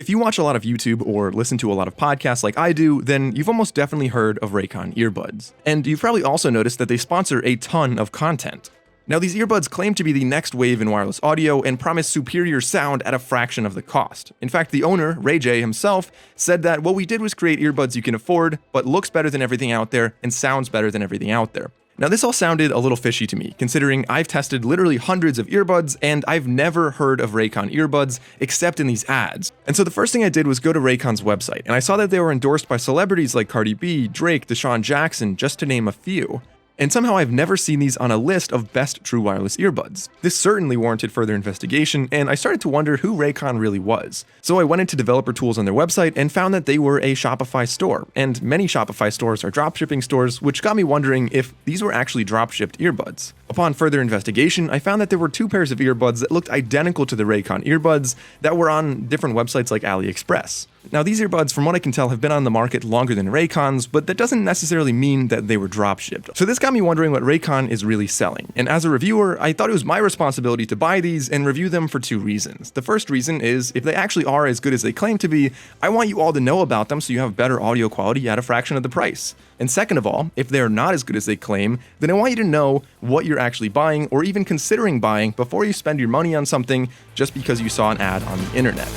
If you watch a lot of YouTube or listen to a lot of podcasts like I do, then you've almost definitely heard of RAYCON earbuds. And you've probably also noticed that they sponsor a ton of content. Now, these earbuds claim to be the next wave in wireless audio and promise superior sound at a fraction of the cost. In fact, the owner, Ray J himself, said that what we did was create earbuds you can afford, but looks better than everything out there and sounds better than everything out there. Now, this all sounded a little fishy to me, considering I've tested literally hundreds of earbuds and I've never heard of RAYCON earbuds except in these ads. And so the first thing I did was go to RAYCON's website, and I saw that they were endorsed by celebrities like Cardi B, Drake, Deshaun Jackson, just to name a few. And somehow I've never seen these on a list of best true wireless earbuds. This certainly warranted further investigation, and I started to wonder who RAYCON really was. So I went into developer tools on their website and found that they were a Shopify store, and many Shopify stores are dropshipping stores, which got me wondering if these were actually dropshipped earbuds. Upon further investigation, I found that there were two pairs of earbuds that looked identical to the RAYCON earbuds that were on different websites like AliExpress. Now, these earbuds, from what I can tell, have been on the market longer than RAYCON's, but that doesn't necessarily mean that they were dropshipped. So this got me wondering what RAYCON is really selling. And as a reviewer, I thought it was my responsibility to buy these and review them for two reasons. The first reason is, if they actually are as good as they claim to be, I want you all to know about them so you have better audio quality at a fraction of the price. And second of all, if they're not as good as they claim, then I want you to know what you're actually buying or even considering buying before you spend your money on something just because you saw an ad on the internet.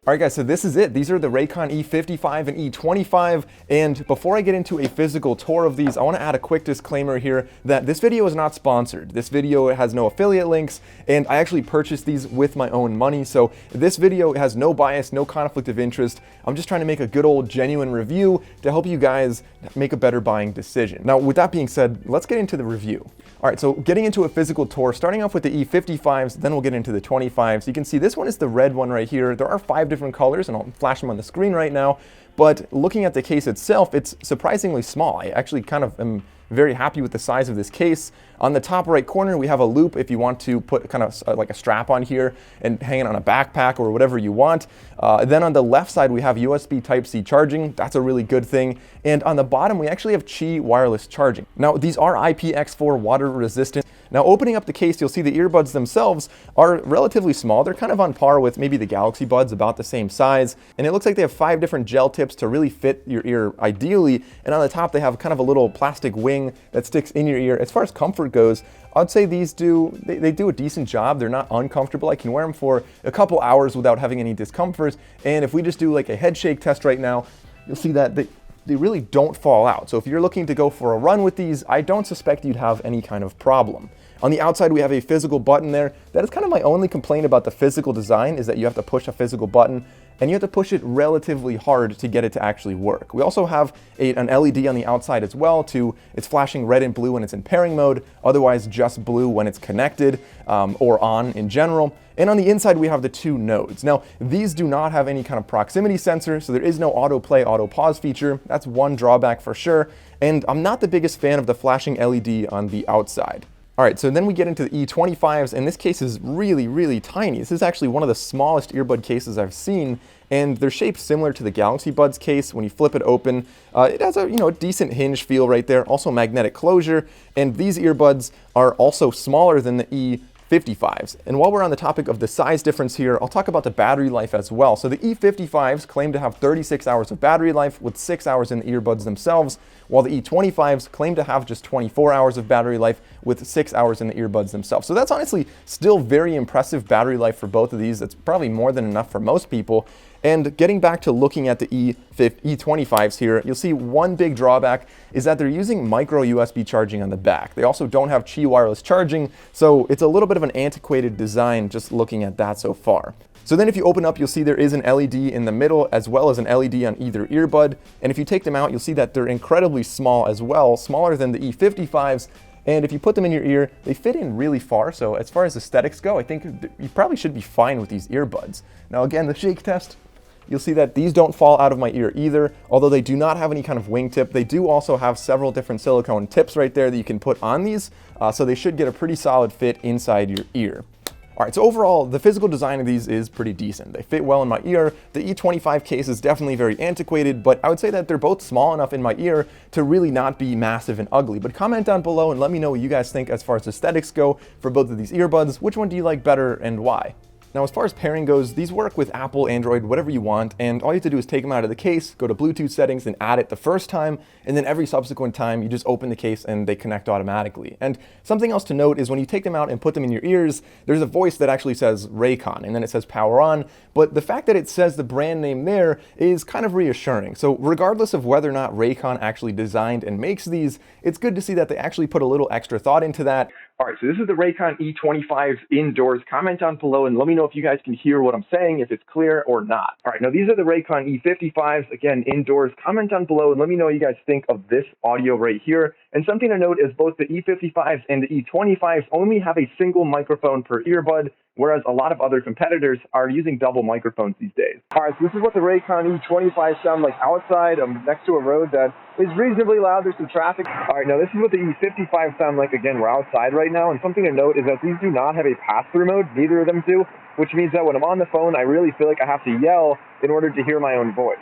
Alright guys, so this is it. These are the RAYCON E55 and E25, and before I get into a physical tour of these, I want to add a quick disclaimer here that this video is not sponsored. This video has no affiliate links, and I actually purchased these with my own money, so this video has no bias, no conflict of interest. I'm just trying to make a good old genuine review to help you guys make a better buying decision. Now, with that being said, let's get into the review. Alright, so getting into a physical tour, starting off with the E55s, then we'll get into the 25s. You can see this one is the red one right here. There are 5 different colors, and I'll flash them on the screen right now. But looking at the case itself, it's surprisingly small. I actually kind of am very happy with the size of this case. On the top right corner, we have a loop if you want to put kind of like a strap on here and hang it on a backpack or whatever you want. Then on the left side, we have USB Type-C charging. That's a really good thing. And on the bottom, we actually have Qi wireless charging. Now, these are IPX4 water resistant. Now, opening up the case, you'll see the earbuds themselves are relatively small. They're kind of on par with maybe the Galaxy Buds, about the same size. And it looks like they have 5 different gel tips to really fit your ear ideally. And on the top, they have kind of a little plastic wing that sticks in your ear. As far as comfort goes, I'd say these do a decent job. They're not uncomfortable. I can wear them for a couple hours without having any discomfort. And if we just do like a head shake test right now, you'll see that they really don't fall out. So if you're looking to go for a run with these, I don't suspect you'd have any kind of problem. On the outside, we have a physical button there. That is kind of my only complaint about the physical design, is that you have to push a physical button, and you have to push it relatively hard to get it to actually work. We also have an LED on the outside as well. It's flashing red and blue when it's in pairing mode, otherwise just blue when it's connected or on in general. And on the inside, we have the 2 nodes. Now, these do not have any kind of proximity sensor, so there is no autoplay, auto pause feature. That's one drawback for sure. And I'm not the biggest fan of the flashing LED on the outside. All right, so then we get into the E25s, and this case is really, really tiny. This is actually one of the smallest earbud cases I've seen, and they're shaped similar to the Galaxy Buds case. When you flip it open, it has a decent hinge feel right there, also magnetic closure, and these earbuds are also smaller than the E55s. And while we're on the topic of the size difference here, I'll talk about the battery life as well. So the E55s claim to have 36 hours of battery life with 6 hours in the earbuds themselves, while the E25s claim to have just 24 hours of battery life with 6 hours in the earbuds themselves. So that's honestly still very impressive battery life for both of these. That's probably more than enough for most people. And getting back to looking at the E25s here, you'll see one big drawback is that they're using micro USB charging on the back. They also don't have Qi wireless charging, so it's a little bit of an antiquated design just looking at that so far. So then if you open up, you'll see there is an LED in the middle as well as an LED on either earbud. And if you take them out, you'll see that they're incredibly small as well, smaller than the E55s. And if you put them in your ear, they fit in really far. So as far as aesthetics go, I think you probably should be fine with these earbuds. Now again, the shake test, you'll see that these don't fall out of my ear either, although they do not have any kind of wingtip. They do also have several different silicone tips right there that you can put on these, so they should get a pretty solid fit inside your ear. All right, so overall, the physical design of these is pretty decent. They fit well in my ear. The E25 case is definitely very antiquated, but I would say that they're both small enough in my ear to really not be massive and ugly. But comment down below and let me know what you guys think as far as aesthetics go for both of these earbuds. Which one do you like better and why? Now, as far as pairing goes, these work with Apple, Android, whatever you want, and all you have to do is take them out of the case, go to Bluetooth settings and add it the first time, and then every subsequent time you just open the case and they connect automatically. And something else to note is when you take them out and put them in your ears, there's a voice that actually says RAYCON, and then it says power on, but the fact that it says the brand name there is kind of reassuring. So regardless of whether or not RAYCON actually designed and makes these, it's good to see that they actually put a little extra thought into that. All right, so this is the RAYCON E25s indoors. Comment down below and let me know if you guys can hear what I'm saying, if it's clear or not. All right, now these are the RAYCON E55s, again, indoors. Comment down below and let me know what you guys think of this audio right here. And something to note is both the E55s and the E25s only have a single microphone per earbud, whereas a lot of other competitors are using double microphones these days. All right, so this is what the RAYCON E25 sound like outside. I'm next to a road that is reasonably loud. There's some traffic. All right, now this is what the E55 sound like. Again, we're outside right now, and something to note is that these do not have a pass-through mode. Neither of them do, which means that when I'm on the phone, I really feel like I have to yell in order to hear my own voice.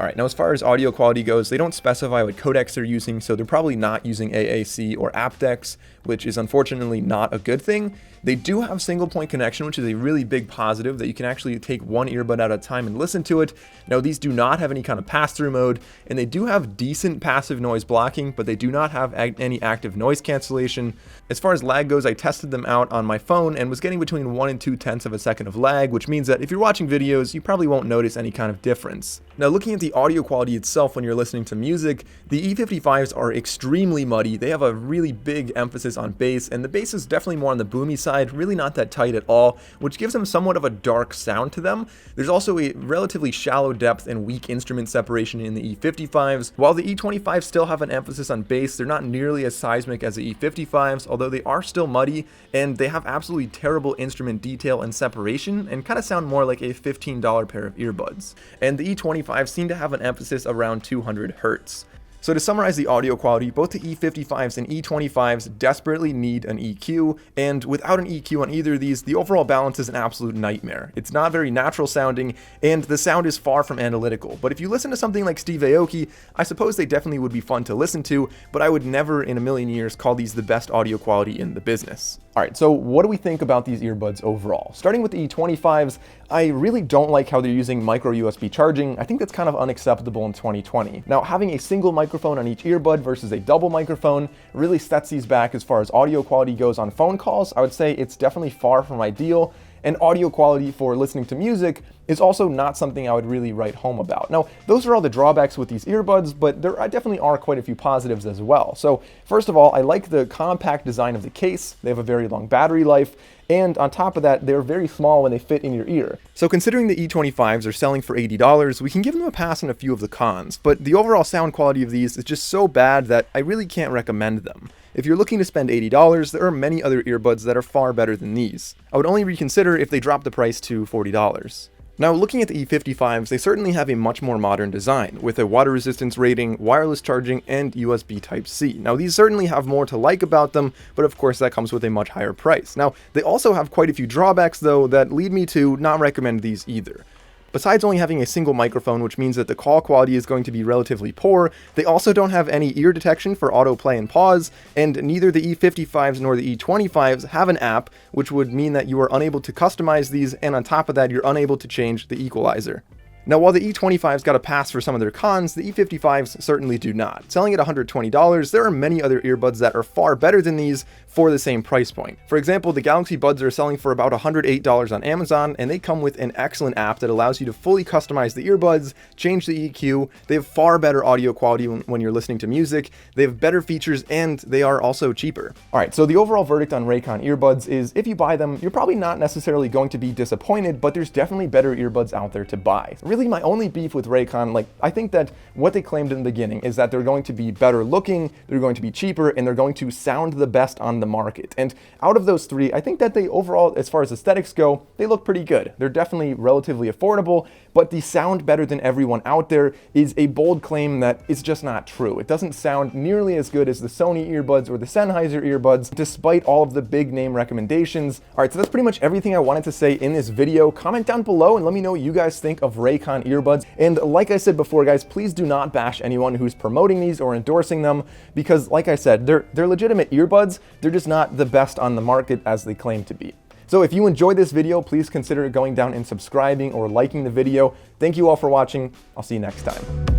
All right, now as far as audio quality goes, they don't specify what codecs they're using, so they're probably not using AAC or aptX, which is unfortunately not a good thing. They do have single point connection, which is a really big positive that you can actually take one earbud at a time and listen to it. Now, these do not have any kind of pass-through mode, and they do have decent passive noise blocking, but they do not have any active noise cancellation. As far as lag goes, I tested them out on my phone and was getting between 1 and 2/10 of a second of lag, which means that if you're watching videos, you probably won't notice any kind of difference. Now, looking at the audio quality itself when you're listening to music, the E55s are extremely muddy. They have a really big emphasis on bass, and the bass is definitely more on the boomy side, really not that tight at all, which gives them somewhat of a dark sound to them. There's also a relatively shallow depth and weak instrument separation in the E55s. While the E25s still have an emphasis on bass, they're not nearly as seismic as the E55s, although they are still muddy, and they have absolutely terrible instrument detail and separation, and kind of sound more like a $15 pair of earbuds. And the E25s seem to have an emphasis around 200 Hertz. So to summarize the audio quality, both the E55s and E25s desperately need an EQ, and without an EQ on either of these, the overall balance is an absolute nightmare. It's not very natural sounding, and the sound is far from analytical. But if you listen to something like Steve Aoki, I suppose they definitely would be fun to listen to, but I would never in a million years call these the best audio quality in the business. All right, so what do we think about these earbuds overall? Starting with the E25s, I really don't like how they're using micro USB charging. I think that's kind of unacceptable in 2020. Now, having a single microphone on each earbud versus a double microphone really sets these back as far as audio quality goes on phone calls. I would say it's definitely far from ideal. And audio quality for listening to music is also not something I would really write home about. Now, those are all the drawbacks with these earbuds, but there definitely are quite a few positives as well. So first of all, I like the compact design of the case. They have a very long battery life, and on top of that, they're very small when they fit in your ear. So considering the E25s are selling for $80, we can give them a pass on a few of the cons, but the overall sound quality of these is just so bad that I really can't recommend them. If you're looking to spend $80, there are many other earbuds that are far better than these. I would only reconsider if they drop the price to $40. Now, looking at the E55s, they certainly have a much more modern design, with a water resistance rating, wireless charging, and USB Type-C. Now, these certainly have more to like about them, but of course that comes with a much higher price. Now, they also have quite a few drawbacks, though, that lead me to not recommend these either. Besides only having a single microphone, which means that the call quality is going to be relatively poor, they also don't have any ear detection for autoplay and pause, and neither the E55s nor the E25s have an app, which would mean that you are unable to customize these, and on top of that, you're unable to change the equalizer. Now, while the E25s got a pass for some of their cons, the E55s certainly do not. Selling at $120, there are many other earbuds that are far better than these for the same price point. For example, the Galaxy Buds are selling for about $108 on Amazon, and they come with an excellent app that allows you to fully customize the earbuds, change the EQ. They have far better audio quality when you're listening to music. They have better features, and they are also cheaper. All right, so the overall verdict on RAYCON earbuds is if you buy them, you're probably not necessarily going to be disappointed, but there's definitely better earbuds out there to buy. Really, my only beef with RAYCON, I think that what they claimed in the beginning is that they're going to be better looking, they're going to be cheaper, and they're going to sound the best on the market. And out of those three, I think that they overall, as far as aesthetics go, they look pretty good. They're definitely relatively affordable, but the sound better than everyone out there is a bold claim that is just not true. It doesn't sound nearly as good as the Sony earbuds or the Sennheiser earbuds, despite all of the big name recommendations. All right, so that's pretty much everything I wanted to say in this video. Comment down below and let me know what you guys think of RAYCON earbuds. And like I said before, guys, please do not bash anyone who's promoting these or endorsing them, because like I said, they're legitimate earbuds. They're just not the best on the market as they claim to be. So if you enjoyed this video, please consider going down and subscribing or liking the video. Thank you all for watching. I'll see you next time.